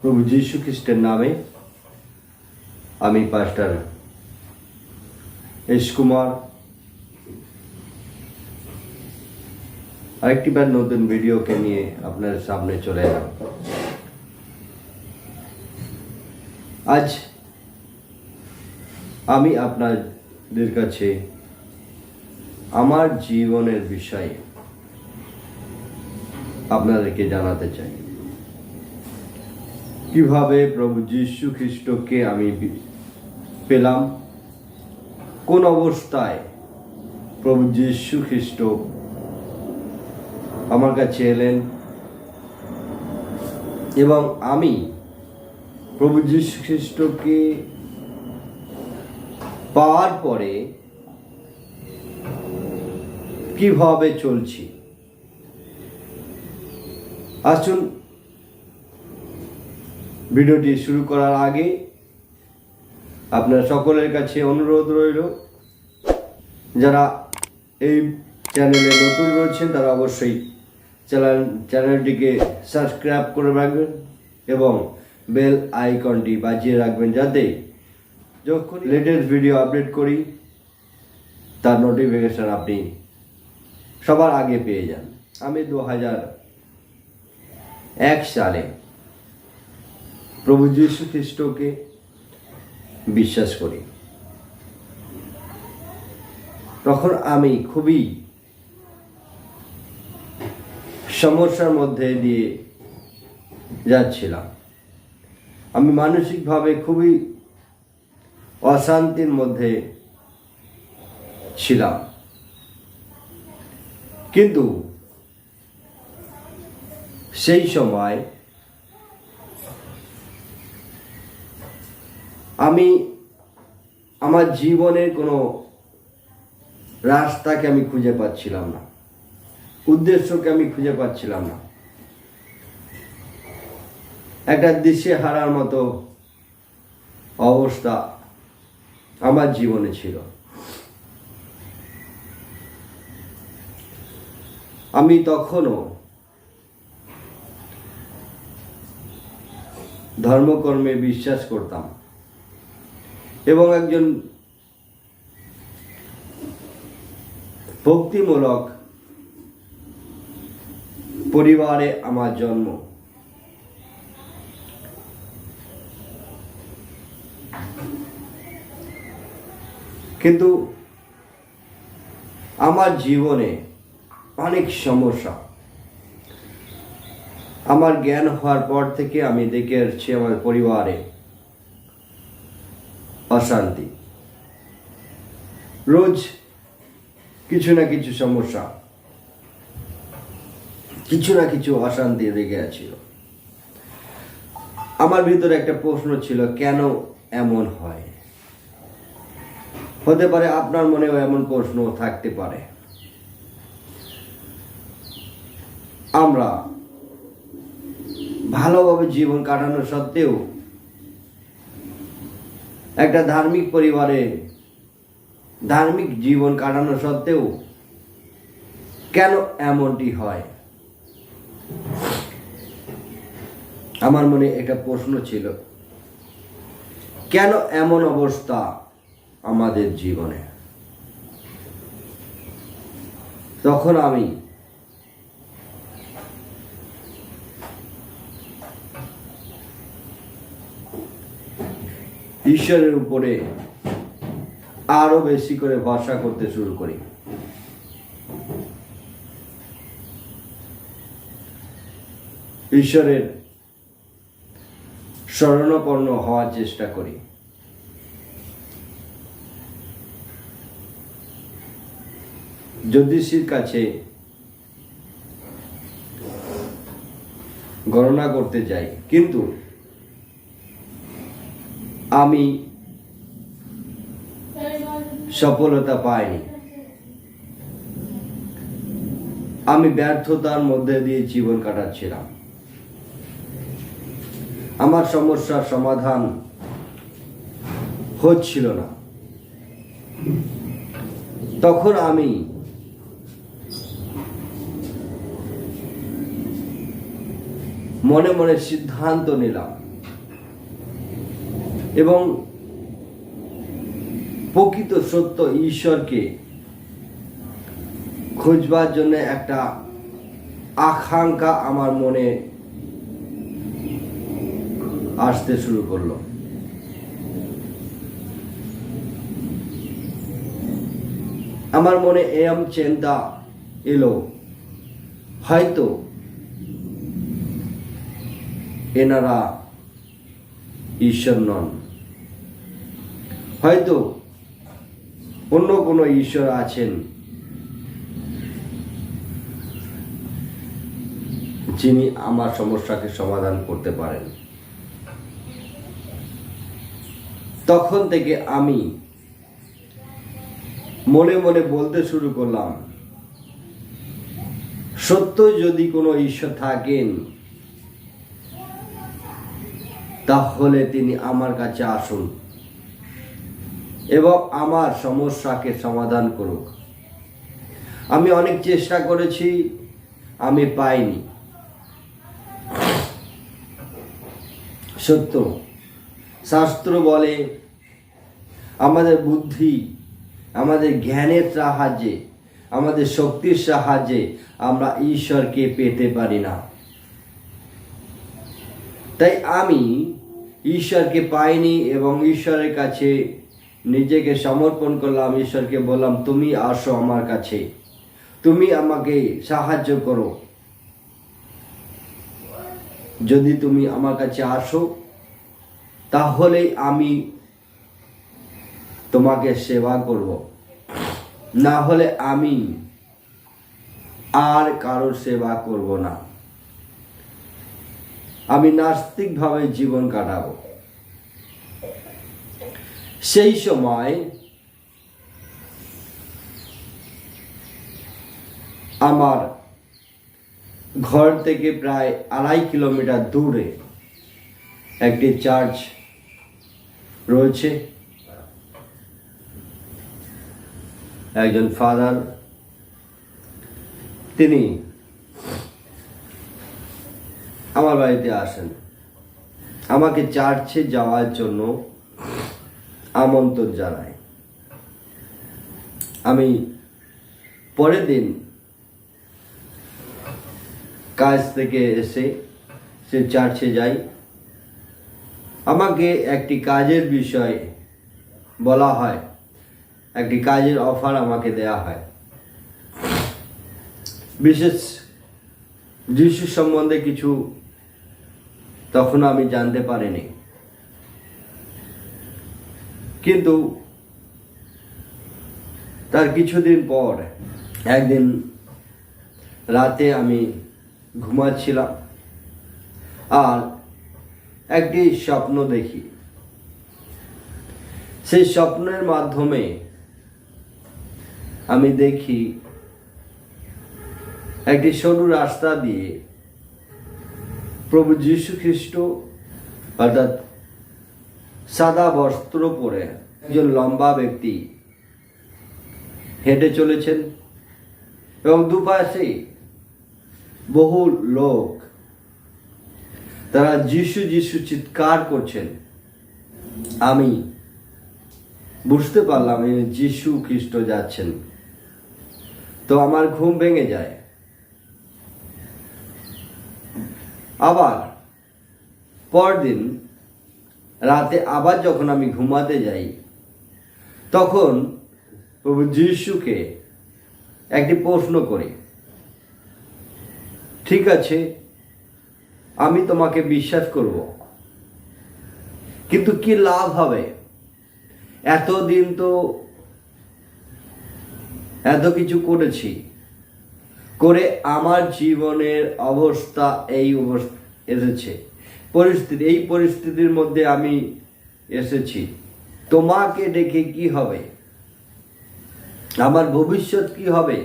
প্রভু যীশু খ্রিস্টের নামে আমি পাস্টার এস কুমার আরেকটিবার নতুন ভিডিওকে নিয়ে আপনার সামনে চলে এলাম। আজ আমি আপনাদের কাছে আমার জীবনের বিষয়ে আপনাদেরকে জানাতে চাই কিভাবে প্রভু যীশু খ্রিস্টকে আমি পেলাম, কোন অবস্থায় প্রভু যীশু খ্রিস্ট আমার কাছে এলেন এবং আমি প্রভু যীশু খ্রিস্টকে পাওয়ার পরে কিভাবে চলছি। আসুন ভিডিওটি শুরু করার আগে আপনার সকলের কাছে অনুরোধ রইল, যারা এই চ্যানেলে নতুন রয়েছেন তারা অবশ্যই চ্যানেলটিকে সাবস্ক্রাইব করে রাখবেন এবং বেল আইকনটি বাজিয়ে রাখবেন, যাতে যখন লেটেস্ট ভিডিও আপলোড করি তার নোটিফিকেশন আপনি সবার আগে পেয়ে যান। আমি 2001 সালে প্রভু যীশু খ্রিস্টকে বিশ্বাস করি। তখন আমি খুবই সমস্যার মধ্যে দিয়ে যাচ্ছিলাম। আমি মানসিকভাবে খুবই অশান্তির মধ্যে ছিলাম, কিন্তু সেই সময় আমি আমার জীবনের কোনো রাস্তাকে আমি খুঁজে পাচ্ছিলাম না, উদ্দেশ্যকে আমি খুঁজে পাচ্ছিলাম না। একটা দিশেহারার মতো অবস্থা আমার জীবনে ছিল। আমি তখনও ধর্মকর্মে বিশ্বাস করতাম এবং একজন ভক্তিমূলক পরিবারে আমার জন্ম। কিন্তু আমার জীবনে অনেক সমস্যা, আমার জ্ঞান হওয়ার পর থেকে আমি দেখে আসছি আমার পরিবারে অশান্তি, রোজ কিছু না কিছু সমস্যা, কিছু না কিছু অশান্তি লেগে আছিল। আমার ভিতরে একটা প্রশ্ন ছিল, কেন এমন হয়? হতে পারে আপনার মনেও এমন প্রশ্ন থাকতে পারে। আমরা ভালোভাবে জীবন কাটানো সত্ত্বেও, একটা ধার্মিক পরিবারে ধার্মিক জীবন কাটানো সত্ত্বেও কেন এমনটি হয়? আমার মনে একটা প্রশ্ন ছিল, কেন এমন অবস্থা আমাদের জীবনে? তখন আমি ঈশ্বরের উপরে আরো বেশি করে ভরসা করতে শুরু করি। ঈশ্বরের শরণাপন্ন হওয়ার চেষ্টা করি। জ্যোতিষীর কাছে গণনা করতে যাই, কিন্তু আমি সফলতা পাইনি। আমি ব্যর্থতার মধ্যে দিয়ে জীবন কাটাচ্ছিলাম। আমার সমস্যার সমাধান হচ্ছিল না। তখন আমি মনে মনে সিদ্ধান্ত নিলাম এবং প্রকৃত সত্য ঈশ্বরকে খুঁজবার জন্য একটা আকাঙ্ক্ষা আমার মনে আসতে শুরু করলো। আমার মনে এরম চিন্তা এলো, হয়তো এনারা ঈশ্বর নন, হয়তো অন্য কোনো ঈশ্বর আছেন যিনি আমার সমস্যাকে সমাধান করতে পারেন। তখন থেকে আমি মনে মনে বলতে শুরু করলাম, সত্য যদি কোনো ঈশ্বর থাকেন তাহলে তিনি আমার কাছে আসুন এবং আমার সমস্যাকে সমাধান করুক। আমি অনেক চেষ্টা করেছি, আমি পাইনি। সত্য শাস্ত্র বলে আমাদের বুদ্ধি, আমাদের জ্ঞানের সাহায্যে, আমাদের শক্তির সাহায্যে আমরা ঈশ্বরকে পেতে পারি না। তাই আমি ঈশ্বরকে পাইনি এবং ঈশ্বরের কাছে নিজেকে সমর্পণ করলাম। ঈশ্বরকে বললাম, তুমি আসো আমার কাছে, তুমি আমাকে সাহায্য করো। যদি তুমি আমার কাছে আসো তাহলে আমি তোমাকে সেবা করব, না হলে আমি আর কারোর সেবা করব না। আমি নাস্তিকভাবে জীবন কাটাবো। সেই সময় আমার ঘর থেকে প্রায় 2.5 কিলোমিটার দূরে একটি চার্চ রয়েছে। একজন ফাদার, তিনি আমার বাড়িতে আসেন, আমাকে চার্চে যাওয়ার জন্য আমন্ত্রণ জানায়। আমি পরের দিন কাজ থেকে এসে সে চার্চে যাই। আমাকে একটি কাজের বিষয় বলা হয়, একটি কাজের অফার আমাকে দেয়া হয়। বিশেষ যিশু সম্বন্ধে কিছু তখন আমি জানতে পারিনি, কিন্তু তার কিছুদিন পর একদিন রাতে আমি ঘুমাচ্ছিলাম আর একটি স্বপ্ন দেখি। সেই স্বপ্নের মাধ্যমে আমি দেখি একটি সরু রাস্তা দিয়ে প্রভু যীশু খ্রিস্ট, অর্থাৎ সাদা বস্ত্র পরে একজন লম্বা ব্যক্তি হেঁটে চলেছেন এবং দুপাশে বহু লোক, তারা যিশু যিশু চিৎকার করছেন। আমি বুঝতে পারলাম যিশু খ্রিস্ট যাচ্ছেন। তো আমার ঘুম ভেঙে যায়। আবার পরদিন রাতে আবার যখন আমি ঘুমাতে যাই, তখন প্রভু যিশুকে একটি প্রশ্ন করি, ঠিক আছে, আমি তোমাকে বিশ্বাস করব, কিন্তু কি লাভ হবে? এতদিন তো এত কিছু করেছি, করে আমার জীবনের অবস্থা এই এসেছে, এই পরিস্থিতির মধ্যে আমি এসেছি। তোমাকে ডেকে কি হবে? আমার ভবিষ্যৎ কি হবে?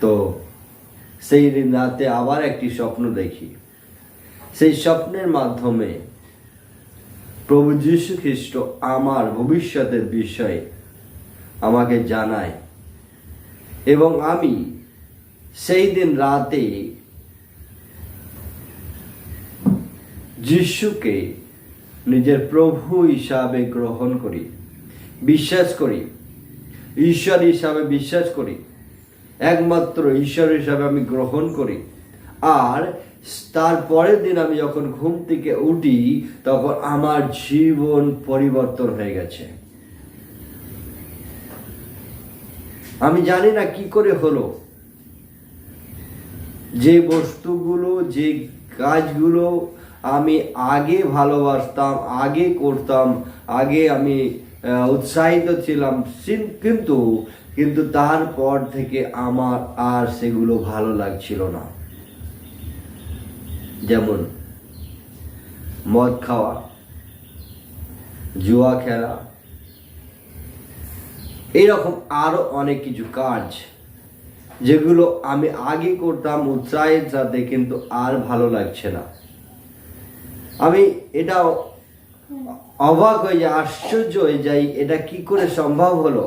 তো সেই দিন রাতে আবার একটি স্বপ্ন দেখি। সেই স্বপ্নের মাধ্যমে প্রভু যীশু খ্রিস্ট আমার ভবিষ্যতের বিষয়ে আমাকে জানায় এবং আমি সেই দিন রাতে যিশুকে নিজের প্রভু হিসাবে গ্রহণ করি, বিশ্বাস করি, ঈশ্বর হিসাবে বিশ্বাস করি, একমাত্র ঈশ্বর হিসাবে আমি গ্রহণ করি। আর তার পরের দিন আমি যখন ঘুম থেকে উঠি তখন আমার জীবন পরিবর্তন হয়ে গেছে। আমি জানি না কি করে হলো, যে বস্তুগুলো, যে কাজগুলো আমি আগে ভালোবাসতাম, আগে করতাম, আগে আমি উৎসাহিত ছিলাম, কিন্তু তারপর থেকে আমার আর সেগুলো ভালো লাগছিল না। যেমন মদ খাওয়া, জুয়া খেলা, এইরকম আরো অনেক কিছু কাজ যেগুলো আমি আগে করতাম উৎসাহের সাথে, কিন্তু আর ভালো লাগছে না। আমি এটা অবাক হয়ে যাই, আশ্চর্য হয়ে যাই, এটা কি করে সম্ভব হলো,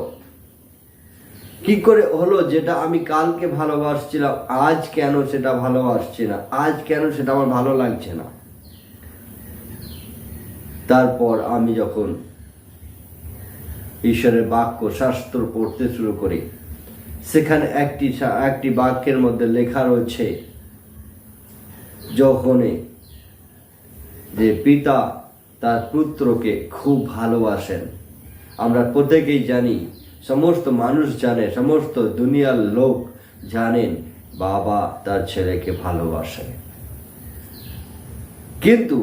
কি করে হলো যেটা আমি কালকে ভালোবাসছিলাম আজ কেন সেটা ভালোবাসছি না, আজ কেন সেটা আমার ভালো লাগছে না। তারপর আমি যখন ঈশ্বরের বাক্য শাস্ত্র পড়তে শুরু করি, সেখানে একটি বাক্যের মধ্যে লেখা রয়েছে যখনই যে পিতা তার পুত্রকে খুব ভালোবাসেন। আমরা প্রত্যেকেই জানি, সমস্ত মানুষ জানে, সমস্ত দুনিয়ার লোক জানেন বাবা তার ছেলেকে ভালোবাসে। কিন্তু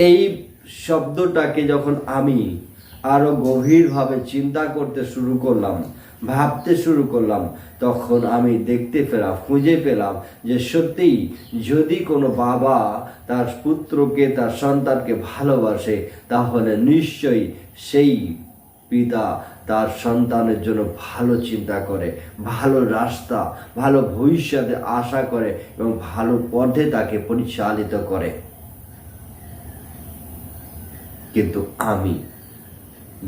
এই শব্দটাকে যখন আমি আরো গভীরভাবে চিন্তা করতে শুরু করলাম, ভাবতে শুরু করলাম, তখন আমি খুঁজে পেলাম যে সত্যিই যদি কোনো বাবা তার পুত্রকে, তার সন্তানকে ভালোবাসে, তাহলে নিশ্চয়ই সেই পিতা তার সন্তানের জন্য ভালো চিন্তা করে, ভালো রাস্তা, ভালো ভবিষ্যতে আশা করে এবং ভালো পথে তাকে পরিচালিত করে। কিন্তু আমি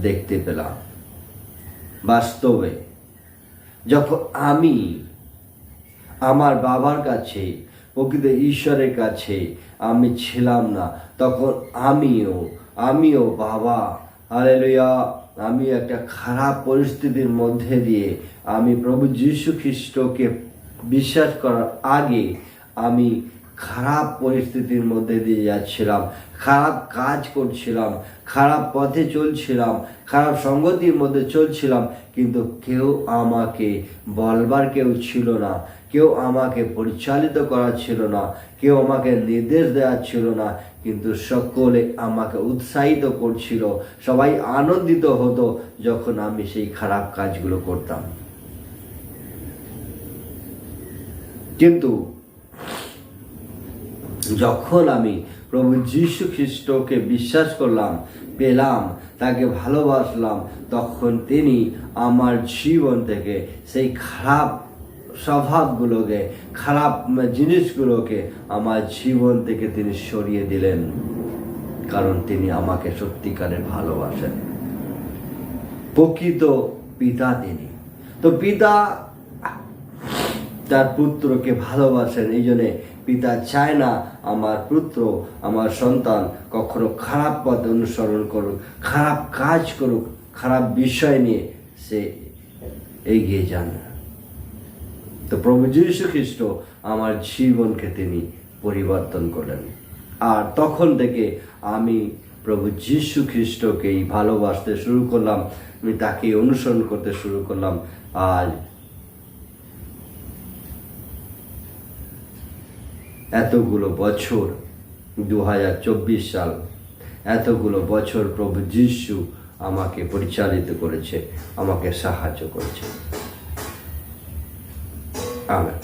দেখতে পেলাম বাস্তবে যখন আমি আমার বাবার কাছে, প্রকৃত ঈশ্বরের কাছে আমি ছিলাম না, তখন আমিও বাবা, হালেলুয়া, আমি একটা খারাপ পরিস্থিতির মধ্যে দিয়ে, আমি প্রভু যীশু খ্রিস্টকে বিশ্বাস করার আগে আমি খারাপ পরিস্থিতির মধ্যে দিয়ে যাচ্ছিলাম, খারাপ কাজ করছিলাম, খারাপ পথে চলছিলাম, খারাপ সঙ্গতির মধ্যে চলছিলাম, কিন্তু কেউ আমাকে বলবার কেউ ছিল না, কেউ আমাকে পরিচালিত করার ছিল না, কেউ আমাকে নির্দেশ দেওয়ার ছিল না, কিন্তু সকলে আমাকে উৎসাহিত করছিল, সবাই আনন্দিত হতো যখন আমি সেই খারাপ কাজগুলো করতাম। কিন্তু যখন আমি প্রভু যীশু খ্রিস্টকে বিশ্বাস করলাম, পেলাম, তাকে ভালোবাসলাম, তখন তিনি আমার জীবন থেকে সেই খারাপ স্বভাবগুলোকে, খারাপ জিনিসগুলোকে আমার জীবন থেকে তিনি সরিয়ে দিলেন, কারণ তিনি আমাকে সত্যিকারের ভালোবাসেন। প্রকৃত পিতা তিনি। তো পিতা তার পুত্রকে ভালোবাসেন, এই জন্যে পিতা চায় না আমার পুত্র, আমার সন্তান কখনো খারাপ পথ অনুসরণ করুক, খারাপ কাজ করুক, খারাপ বিষয় নিয়ে সে এগিয়ে যান। তো প্রভু যীশু খ্রিস্ট আমার জীবনকে তিনি পরিবর্তন করলেন, আর তখন থেকে আমি প্রভু যীশু খ্রিস্টকেই ভালোবাসতে শুরু করলাম, আমি তাকে অনুসরণ করতে শুরু করলাম। আজ এতগুলো বছর, 2024 সাল, এতগুলো বছর প্রভু যীশু আমাকে পরিচালিত করেছে, আমাকে সাহায্য করেছে। আমেন।